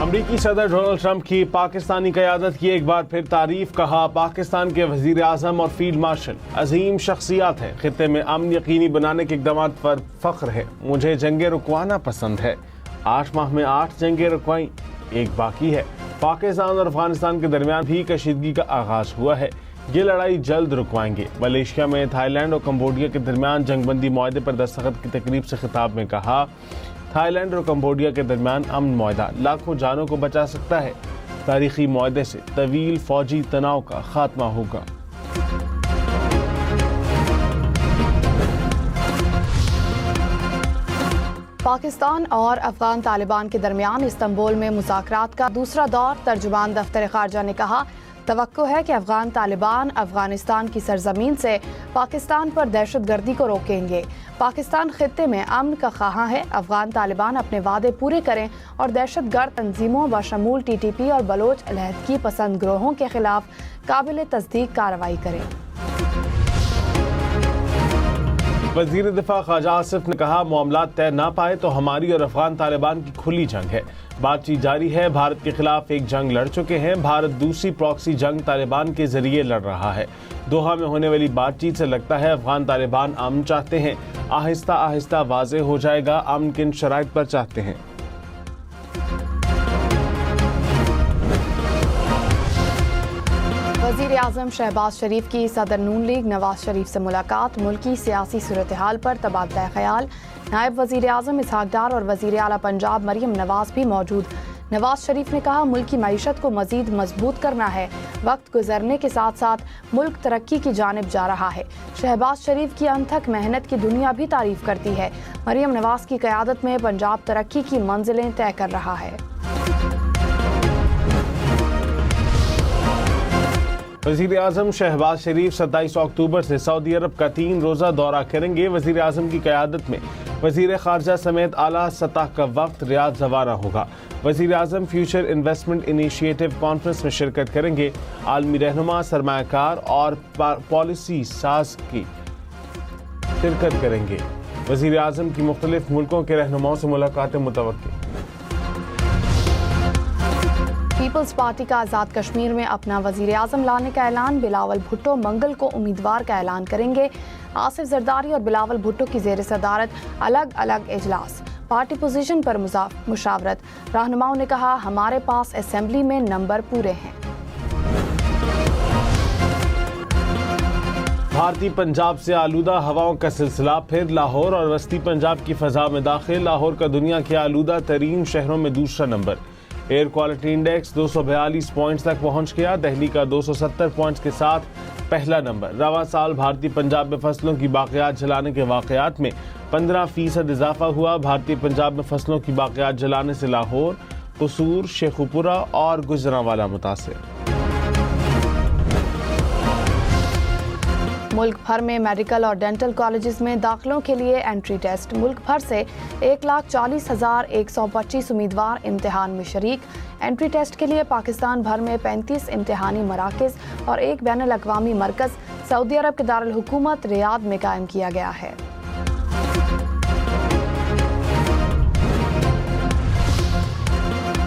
अमरीकी सदर Donald Trump की पाकिस्तानी क़यादत की एक बार फिर तारीफ। कहा, पाकिस्तान के वज़ीर आज़म और फील्ड मार्शल अजीम शख्सियात हैं। खित्ते में अमन यकीनी बनाने के इक़दाम पर फ़ख्र है। मुझे जंगे रुकवाना पसंद है। 8 माह में 8 जंगे रुकवाई, एक बाकी है। पाकिस्तान और अफगानिस्तान के दरमियान भी कशीदगी का आगाज़ हुआ है। ये लड़ाई जल्द रुकवाएंगे। मलेशिया में थाईलैंड और कम्बोडिया के दरमियान जंगबंदी मुआहदे पर दस्तखत की तकरीब से खिताब में कहा, थाईलैंड और कम्बोडिया के दरमियान अमन मुआहदा लाखों जानों को बचा सकता है। तारीखी मुआहदे से तवील फौजी तनाव का खात्मा होगा। पाकिस्तान और अफगान तालिबान के दरमियान इस्तांबुल में मुज़ाकरात का दूसरा दौर। तर्जुमान दफ्तर खारजा ने कहा, तवक्को है कि अफगान तालिबान अफगानिस्तान की सरजमीन से पाकिस्तान पर दहशतगर्दी को रोकेंगे। पाकिस्तान खित्ते में अमन का ख़्वाह है। अफगान तालिबान अपने वादे पूरे करें और दहशतगर्द तंजीमों बशमूल TTP और बलोच अलहदगी पसंद ग्रोहों के खिलाफ काबिल तस्दीक कार्रवाई करें। वज़ीर दिफा ख्वाजा आसिफ ने कहा, मामलात तय ना पाए तो हमारी और अफगान तालिबान की खुली जंग है। बातचीत जारी है। भारत के खिलाफ एक जंग लड़ चुके हैं। भारत दूसरी प्रॉक्सी जंग तालिबान के जरिए लड़ रहा है। दोहा में होने वाली बातचीत से लगता है अफगान तालिबान अमन चाहते हैं। आहिस्ता आहिस्ता वाज़ेह हो जाएगा अमन किन शराइत पर चाहते हैं। वज़ीर आज़म शहबाज शरीफ की सदर नून लीग नवाज शरीफ से मुलाकात। मुल्की सियासी सूरत हाल पर तबादला ख्याल। नायब वज़ीर आज़म इसहाक डार और वज़ीर आला पंजाब मरियम नवाज भी मौजूद। नवाज शरीफ ने कहा, मुल्क की मईशत को मज़ीद मजबूत करना है। वक्त गुजरने के साथ साथ मुल्क तरक्की की जानिब जा रहा है। शहबाज शरीफ की अनथक मेहनत की दुनिया भी तारीफ करती है। मरियम नवाज की क़यादत में पंजाब तरक्की की मंजिलें तय कर रहा है। वज़ीर आज़म शहबाज शरीफ 27 अक्टूबर से सऊदी अरब का 3 रोज़ा दौरा करेंगे। वज़ीर आज़म की क़यादत में वज़ीर ख़ारजा समेत आला सतह का वक्त रियाद रवाना होगा। वज़ीर आज़म फ्यूचर इन्वेस्टमेंट इनिशिएटिव कॉन्फ्रेंस में शिरकत करेंगे। आलमी रहनुमा, सरमायाकार और पॉलिसी साज की शिरकत करेंगे। वज़ीर आज़म की मुख्तलिफ मुल्कों के रहनुमाओं से मुलाकातें मुतवक्किल। पीपल्स पार्टी का आज़ाद कश्मीर में अपना वज़ीर आज़म लाने का ऐलान। बिलावल भुट्टो मंगल को उम्मीदवार का ऐलान करेंगे। आसिफ जरदारी और बिलावल भुट्टो की ज़ेर सदारत अलग अलग इजलास। पार्टी पोजीशन पर मुशावरत। रहनुमाओं ने कहा, हमारे पास असेंबली में नंबर पूरे हैं। भारतीय पंजाब से आलूदा हवाओं का सिलसिला फिर। लाहौर और वस्ती पंजाब की फ़ज़ा में दाखिल। लाहौर का दुनिया के आलूदा तरीन शहरों में दूसरा number. Air quality index 242 points तक पहुंच गया। दिल्ली का 270 पॉइंट्स के साथ पहला नंबर। रवा साल भारतीय पंजाब में फसलों की बाक़ियात जलाने के वाक़यात में 15% इजाफा हुआ। भारतीय पंजाब में फसलों की बाक़ियात जलाने से लाहौर, कसूर, शेखुपुरा और गुजरांवाला मुतासिर। मुल्क भर में मेडिकल और डेंटल कॉलेजेस में दाखिलों के लिए एंट्री टेस्ट। मुल्क भर से 1,40,125 उम्मीदवार इम्तिहान में शरीक। एंट्री टेस्ट के लिए पाकिस्तान भर में 35 इम्तिहानी मराकज़ और एक बैनुल अक़वामी मरकज़ सऊदी अरब के दारुल हुकूमत रियाद में कायम किया गया है।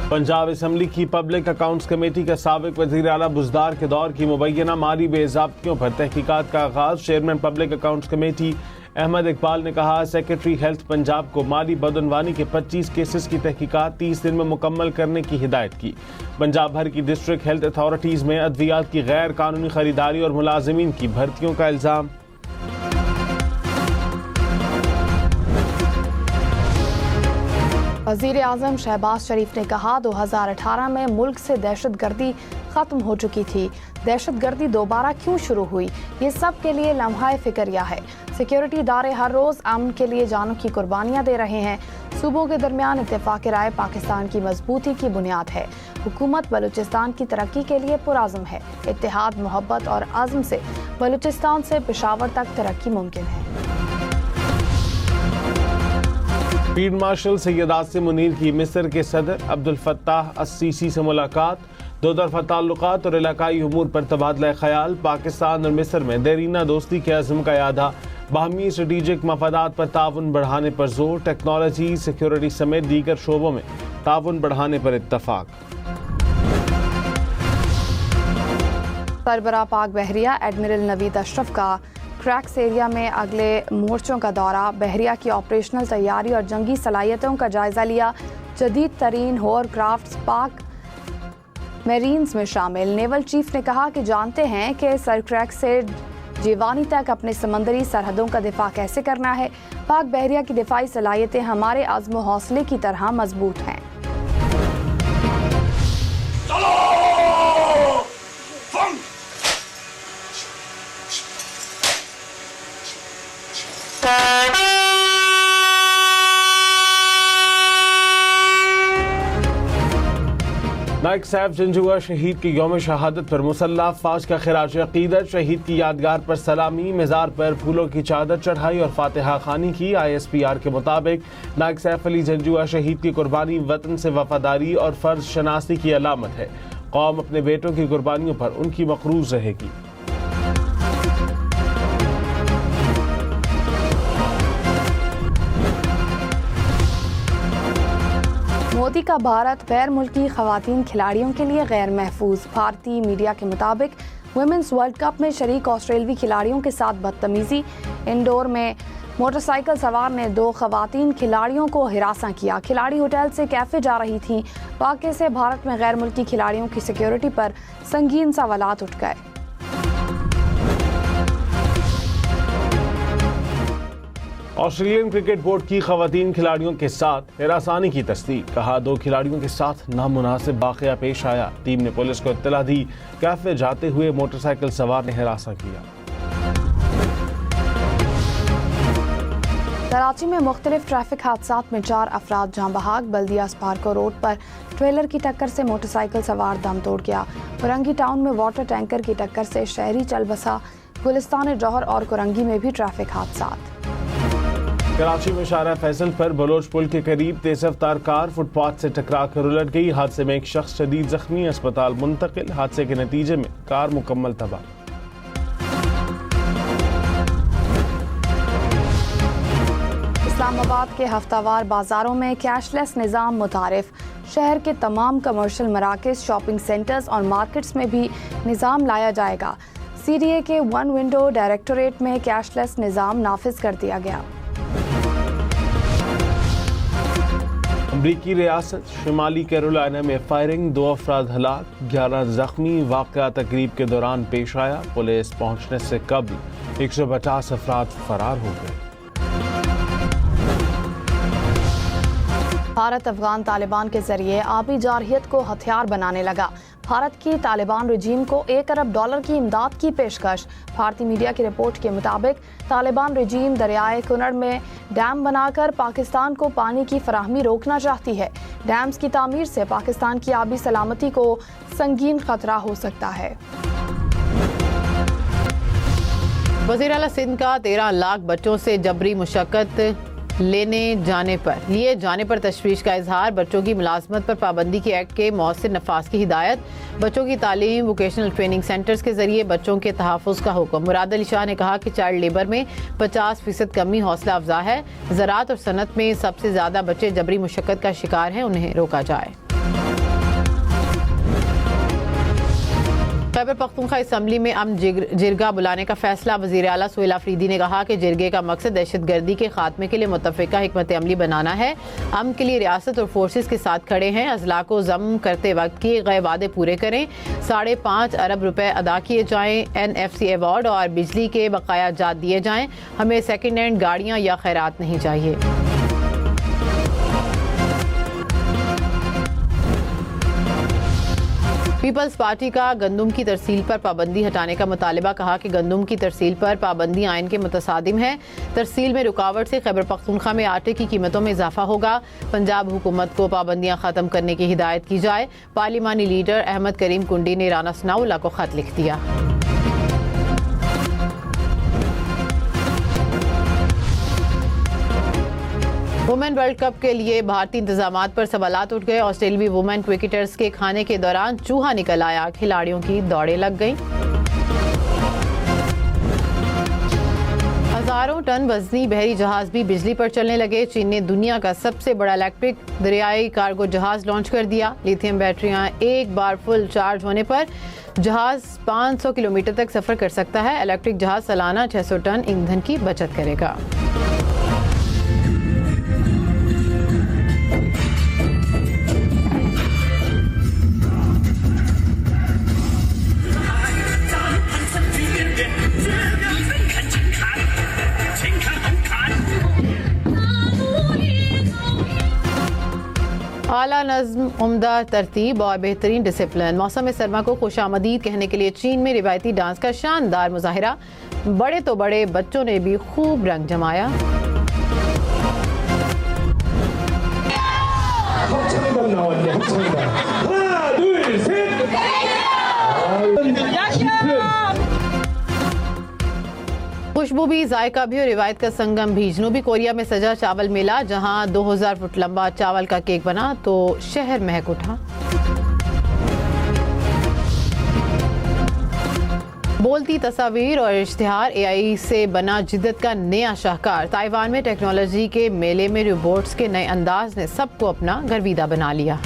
पंजाब असम्बली की पब्लिक अकाउंट्स कमेटी का साबिक वज़ीर आला बुज़दार के दौर की मुबैना माली बेज़ाब्तियों पर तहकीकात का आगाज़। Chairman public accounts committee Ahmad Iqbal ने कहा, सेक्रेटरी हेल्थ पंजाब को माली बदअनवानी के 25 केसेस की तहकीकात 30 दिन में मुकम्मल करने की हिदायत की। पंजाब भर की डिस्ट्रिक्ट हेल्थ अथॉरिटीज़ में अद्वियात की गैर कानूनी खरीदारी और मुलाजिमीन की भर्तियों का इल्ज़ाम। वज़ीर आज़म शहबाज शरीफ ने कहा, 2018 में मुल्क से दहशतगर्दी ख़त्म हो चुकी थी। दहशतगर्दी दोबारा क्यों शुरू हुई, ये सब के लिए लम्हा फ़िक्रिया है। सिक्योरिटी इदारे हर रोज़ अमन के लिए जानों की कुर्बानियाँ दे रहे हैं। सूबों के दरमियान इत्तेफ़ाक़ राय पाकिस्तान की मजबूती की बुनियाद है। हुकूमत बलूचिस्तान की तरक्की के लिए पुरअज़्म है। इत्तेहाद, मोहब्बत और अज़्म से बलूचिस्तान से पेशावर तक तरक्की मुमकिन है। फील्ड मार्शल सैयद आसिम मुनीर की मिस्र के सदर अब्दुल फत्ताह अस-सीसी से मुलाकात। दो तरफा ताल्लुकात और इलाकाई उमूर पर तबादला ख्याल। पाकिस्तान और मिस्र में देरीना दोस्ती के अज़्म का यादा। बाहमी स्ट्रेटेजिक मफादात पर ताउन बढ़ाने पर जोर। टेक्नोलॉजी, सिक्योरिटी समेत दीगर शोबों में ताउन बढ़ाने पर इत्तफाक। सरबराह पाक बहरिया एडमिरल नवीद अशरफ का क्रैक्स एरिया में अगले मोर्चों का दौरा। बहरिया की ऑपरेशनल तैयारी और जंगी सलाहियतों का जायजा लिया। जदीद तरीन होवरक्राफ्ट्स पाक मेरीन्स में शामिल। नेवल चीफ ने कहा कि जानते हैं कि सरक्रैक्स से जीवानी तक अपने समंदरी सरहदों का दिफा कैसे करना है। पाक बहरिया की दिफाई सलाहियतें हमारे आज़्म व हौसले की तरह मजबूत हैं। नाइक सैफ जंजुआ शहीद की यौम शहादत पर मुसल्ला फौज का खिराज अकीदत। शहीद की यादगार पर सलामी, मज़ार पर फूलों की चादर चढ़ाई और फातिहा खानी की। ISPR के मुताबिक नाइक सैफ अली जंजुआ शहीद की कुर्बानी वतन से वफादारी और फ़र्ज शनासी की अलामत है। कौम अपने बेटों की कुर्बानियों पर उनकी मक़रूज़ रहेगी। मोदी का भारत गैर मुल्की खवातीन खिलाड़ियों के लिए गैर महफूज। भारतीय मीडिया के मुताबिक वुमेन्स वर्ल्ड कप में शरीक ऑस्ट्रेलवी खिलाड़ियों के साथ बदतमीजी। इंडोर में मोटरसाइकिल सवार ने 2 खवातीन खिलाड़ियों को हिरासा किया। खिलाड़ी होटल से कैफे जा रही थीं। वाक़े से भारत में गैर मुल्की खिलाड़ियों की सिक्योरिटी पर संगीन सवालात उठ गए। ऑस्ट्रेलियन क्रिकेट बोर्ड की खवातीन खिलाड़ियों के साथ हिरासानी की तस्दीक। कहा 2 खिलाड़ियों के साथ नामुनासिब वाक़या पेश आया। टीम ने पुलिस को इत्तला दी। कैफे जाते हुए मोटरसाइकिल सवार ने हिरासा किया। कराची में मुख्तलिफ ट्रैफिक हादसात में 4 अफराद जाँ बहाक। बल्दिया स्पार्को रोड पर ट्रेलर की टक्कर से मोटरसाइकिल सवार दम तोड़ गया। कुरंगी टाउन में वाटर टैंकर की टक्कर से शहरी चल बसा। गुलिस्तान जौहर और कुरंगी में भी ट्रैफिक हादसात। कराची में शारा फैसल पर बलोच पुल के करीब तेज रफ्तार कार फुटपाथ से टकरा कर उलट गई। हादसे में एक शख्स शदीद जख्मी, अस्पताल मुंतकिल। हादसे के नतीजे में कार मुकम्मल तबाह। इस्लामाबाद के हफ्तावार बाजारों में कैशलेस निज़ाम मुतारिफ। शहर के तमाम कमर्शियल मराकज़, शॉपिंग सेंटर्स और मार्केट्स में भी निज़ाम लाया जाएगा। CDA के 1 विंडो डायरेक्टोरेट में कैशलेस निज़ाम नाफिज कर दिया गया। अमरीकी रियासत शिमाली कैरोलिना में फायरिंग, 2 अफराद हलाक, 11 जख्मी। वाक़या तकरीब के दौरान पेश आया। पुलिस पहुंचने से कबल 150 अफराद फरार हो गए। भारत अफगान तालिबान के जरिए आबी जारहियत को हथियार बनाने लगा। भारत की तालिबान रजीम को $1 अरब की इमदाद की पेशकश। भारतीय मीडिया की रिपोर्ट के मुताबिक तालिबान रजीम दरियाए कुनर में डैम बनाकर पाकिस्तान को पानी की फराहमी रोकना चाहती है। डैम्स की तामीर से पाकिस्तान की आबी सलामती को संगीन खतरा हो सकता है। वज़ीर आला सिंध का 13 लाख बच्चों से जबरी मुशक्कत लिए जाने पर तशवीश का इजहार। बच्चों की मुलाजमत पर पाबंदी के एक्ट के मौसर नफाज की हिदायत। बच्चों की तालीम वोकेशनल ट्रेनिंग सेंटर्स के जरिए बच्चों के तहफ़्फ़ुज़ का हुक्म। मुराद अली शाह ने कहा कि चाइल्ड लेबर में 50% कमी हौसला अफजा है। ज़राअत और सनत में सबसे ज़्यादा बच्चे जबरी मुशक्कत का शिकार हैं, उन्हें रोका जाए। खैबर पख्तूनख्वा असम्बली में अमन जिरगा बुलाने का फैसला। वज़ीर आला सुहेल आफरीदी ने कहा कि जिरगे का मकसद दहशतगर्दी के खात्मे के लिए मुत्तफ़िका हिकमत अमली बनाना है। अमन के लिए रियासत और फोर्सेस के साथ खड़े हैं। अजला को ज़म करते वक्त किए गए वादे पूरे करें। 5.5 अरब रुपए अदा किए जाएँ। NFC अवार्ड और बिजली के बकाया जात दिए जाएँ। हमें सेकेंड हैंड गाड़ियाँ या खैरात नहीं चाहिए। पीपल्स पार्टी का गंदम की तरसील पर पाबंदी हटाने का मुतालबा। कहा कि गंदम की तरसील पर पाबंदी आइन के मुतसादिम है। तरसील में रुकावट से खैबर पख्तूनख्वा में आटे की कीमतों में इजाफा होगा। पंजाब हुकूमत को पाबंदियां खत्म करने की हिदायत की जाए। पार्लिमानी लीडर अहमद करीम कुंडी ने राना सनाउल्लाह को खत लिख दिया। वुमेन वर्ल्ड कप के लिए भारतीय इंतजामात पर सवालात उठ गए। ऑस्ट्रेलियाई वुमेन क्रिकेटर्स के खाने के दौरान चूहा निकल आया, खिलाड़ियों की दौड़ें लग गईं। हजारों टन वजनी बहरी जहाज भी बिजली पर चलने लगे। चीन ने दुनिया का सबसे बड़ा इलेक्ट्रिक दरियाई कार्गो जहाज लॉन्च कर दिया। लिथियम बैटरियां एक बार फुल चार्ज होने पर जहाज 500 किलोमीटर तक सफर कर सकता है। इलेक्ट्रिक जहाज सालाना 600 टन ईंधन की बचत करेगा। आला नज़्म, उम्दा तरतीब और बेहतरीन डिसिप्लिन। मौसम सरमा को खुशामदीद कहने के लिए चीन में रिवायती डांस का शानदार मुजाहिरा। बड़े तो बड़े, बच्चों ने भी खूब रंग जमाया। खुशबू भी, जायका भी और रिवायत का संगम भी। जनूबी कोरिया में सजा चावल मेला, जहां 2000 फुट लंबा चावल का केक बना तो शहर महक उठा। बोलती तस्वीर और इश्तिहार, AI से बना जिद्दत का नया शाहकार। ताइवान में टेक्नोलॉजी के मेले में रोबोट्स के नए अंदाज ने सबको अपना गर्विदा बना लिया।